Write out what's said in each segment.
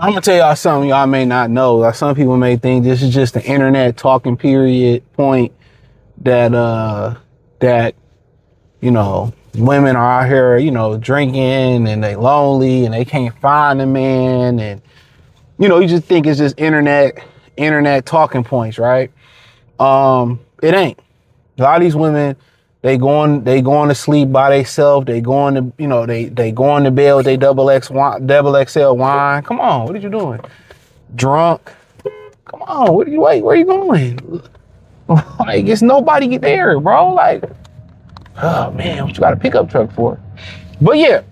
I'm gonna tell y'all something y'all may not know. Like some people may think this is just the internet talking period point that women are out here, drinking and they lonely and they can't find a man, and you just think it's just internet talking points, right? It ain't. A lot of these women, they going to sleep by themselves. They going to, they going to bed with they double XL wine. Come on, what are you doing? Drunk. Come on, wait, where you going? Like, it's nobody there, bro. Like, oh man, what you got a pickup truck for? But yeah,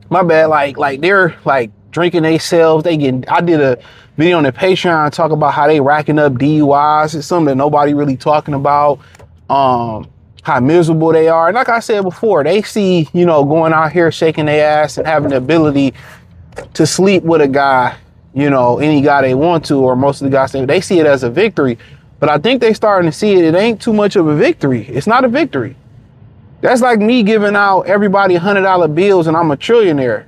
my bad. Like they're like drinking themselves. I did a video on the Patreon talk about how they racking up DUIs. It's something that nobody really talking about. How miserable they are. And like I said before, they see, going out here shaking their ass and having the ability to sleep with a guy, any guy they want to, or most of the guys, they see it as a victory. But I think they starting to see it ain't too much of a victory. It's not a victory. That's like me giving out everybody $100 bills and I'm a trillionaire.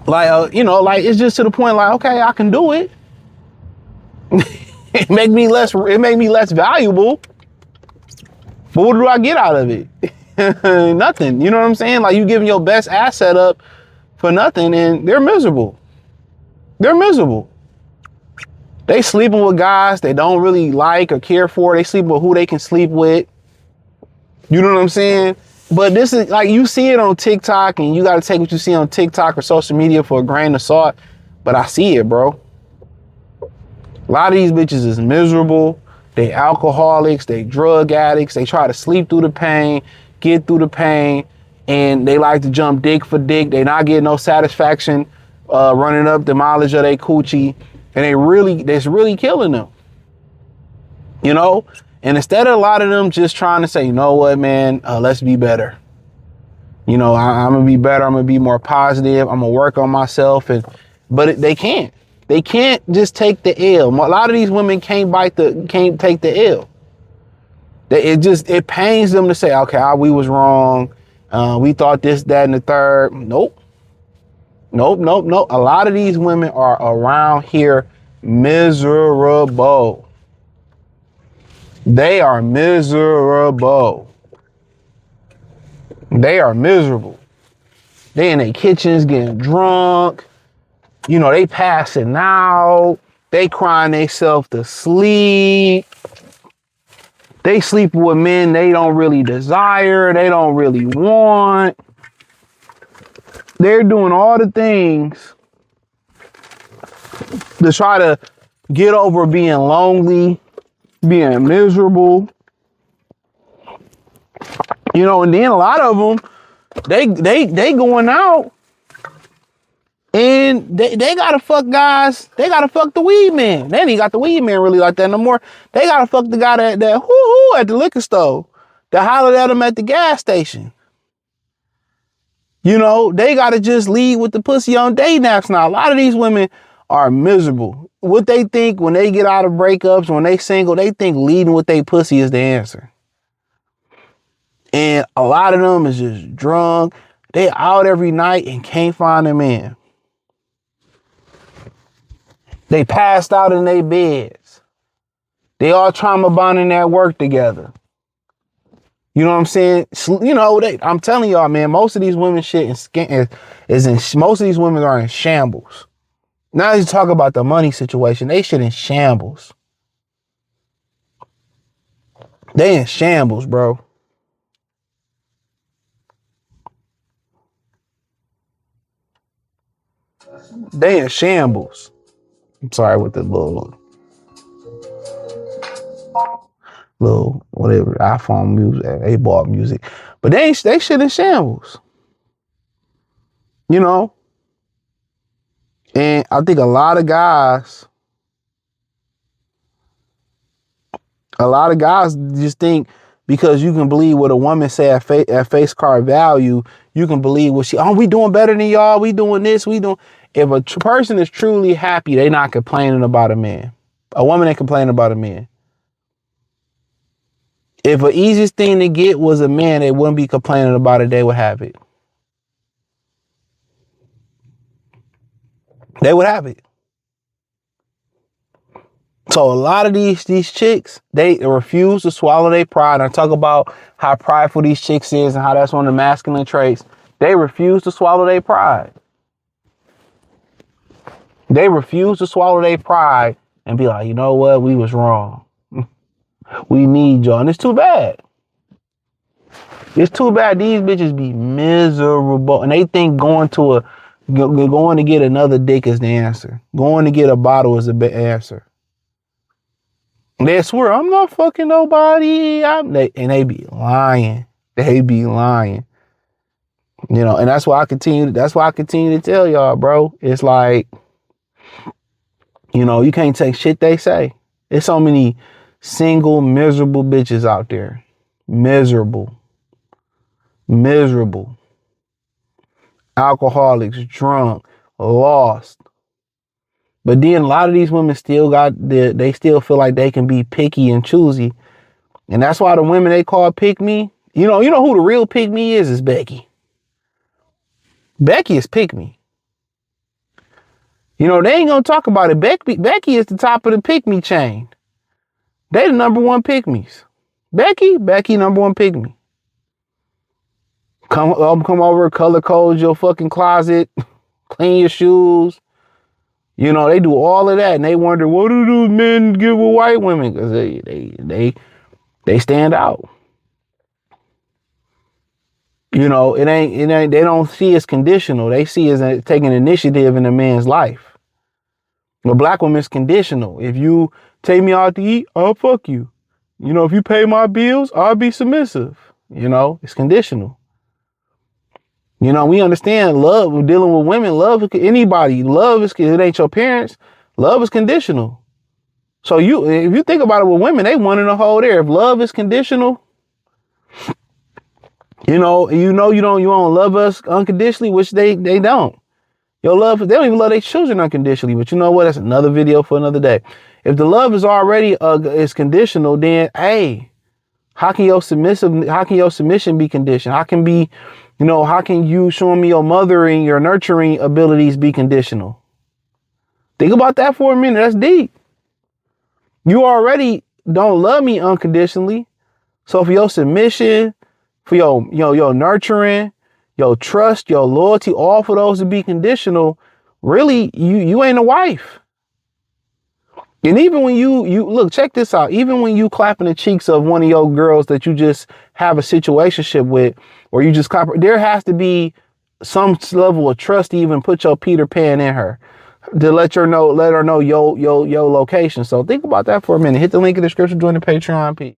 Like, like it's just to the point like, okay, I can do it. It make me less valuable. But what do I get out of it? Nothing. You know what I'm saying? Like, you giving your best asset up for nothing, and they're miserable. They're miserable. They sleeping with guys they don't really like or care for. They sleep with who they can sleep with. You know what I'm saying? But this is like, you see it on TikTok, and you got to take what you see on TikTok or social media for a grain of salt. But I see it, bro. A lot of these bitches is miserable. They alcoholics, they drug addicts. They try to sleep through the pain, get through the pain, and they like to jump dick for dick. They not getting no satisfaction running up the mileage of their coochie, and that's really killing them. And instead of a lot of them just trying to say, you know what, man, let's be better. I'm gonna be better. I'm gonna be more positive. I'm gonna work on myself, but they can't. They can't just take the L. A lot of these women can't take the L. It pains them to say, okay, we was wrong. We thought this, that, and the third. Nope. A lot of these women are around here miserable. They are miserable. They are miserable. They in their kitchens getting drunk. They passing out. They crying themselves to sleep. They sleep with men they don't really desire. They don't really want. They're doing all the things to try to get over being lonely, being miserable. And then a lot of them, they going out. And they gotta fuck guys. They gotta fuck the weed man. They ain't got the weed man really like that no more. They gotta fuck the guy that hoo at the liquor store, that hollered at him at the gas station. They gotta just lead with the pussy on day naps now. A lot of these women are miserable. What they think when they get out of breakups, when they single, they think leading with their pussy is the answer. And a lot of them is just drunk. They out every night and can't find a man. They passed out in their beds. They all trauma bonding at work together. You know what I'm saying? I'm telling y'all, man, most of these women most of these women are in shambles. Now you talk about the money situation. They shit in shambles. They in shambles, bro. They in shambles. I'm sorry with the little whatever iPhone music, A-ball music, but they shit in shambles. And I think a lot of guys just think because you can believe what a woman say at face card value, you can believe what we doing better than y'all. We doing this. If a person is truly happy, they not complaining about a man. A woman ain't complaining about a man. If the easiest thing to get was a man, they wouldn't be complaining about it. They would have it. They would have it. So a lot of these chicks, they refuse to swallow their pride. I talk about how prideful these chicks is and how that's one of the masculine traits. They refuse to swallow their pride. They refuse to swallow their pride and be like, you know what? We was wrong. We need y'all. And it's too bad. It's too bad these bitches be miserable. And they think going to get another dick is the answer. Going to get a bottle is the answer. They swear, I'm not fucking nobody. And they be lying. They be lying. You know, and that's why I continue to tell y'all, bro. It's like, you know, you can't take shit they say. There's so many single, miserable bitches out there. Miserable. Alcoholics, drunk, lost. But then a lot of these women they still feel like they can be picky and choosy. And that's why the women they call pick me, you know who the real pick me is Becky. Becky is pick me. You know, they ain't gonna talk about it. Becky is the top of the pick me chain. They the number one pick me's. Becky, number one pick me. Come over, color code your fucking closet, clean your shoes. You know, they do all of that, and they wonder, what do those men get with white women? Because they stand out. You know, it ain't. They don't see it's conditional. They see it as taking initiative in a man's life. A black woman's conditional. If you take me out to eat, I'll fuck you. You know, if you pay my bills, I'll be submissive. You know, it's conditional. You know, we understand love. We're dealing with women. Love anybody. Love is, it ain't your parents. Love is conditional. So if you think about it with women, they one in a hole there. If love is conditional, you don't love us unconditionally, which they don't. They don't even love their children unconditionally. But you know what? That's another video for another day. If the love is already is conditional, then hey, how can your submission be conditioned? How can you showing me your mothering, your nurturing abilities be conditional? Think about that for a minute. That's deep. You already don't love me unconditionally. So for your submission, for your nurturing, your trust, your loyalty, all for those to be conditional, really, you ain't a wife. And even when you look, check this out. Even when you clapping the cheeks of one of your girls that you just have a situationship with, or you just clap, there has to be some level of trust to even put your Peter Pan in her, to let her know your location. So think about that for a minute. Hit the link in the description, join the Patreon. Peace.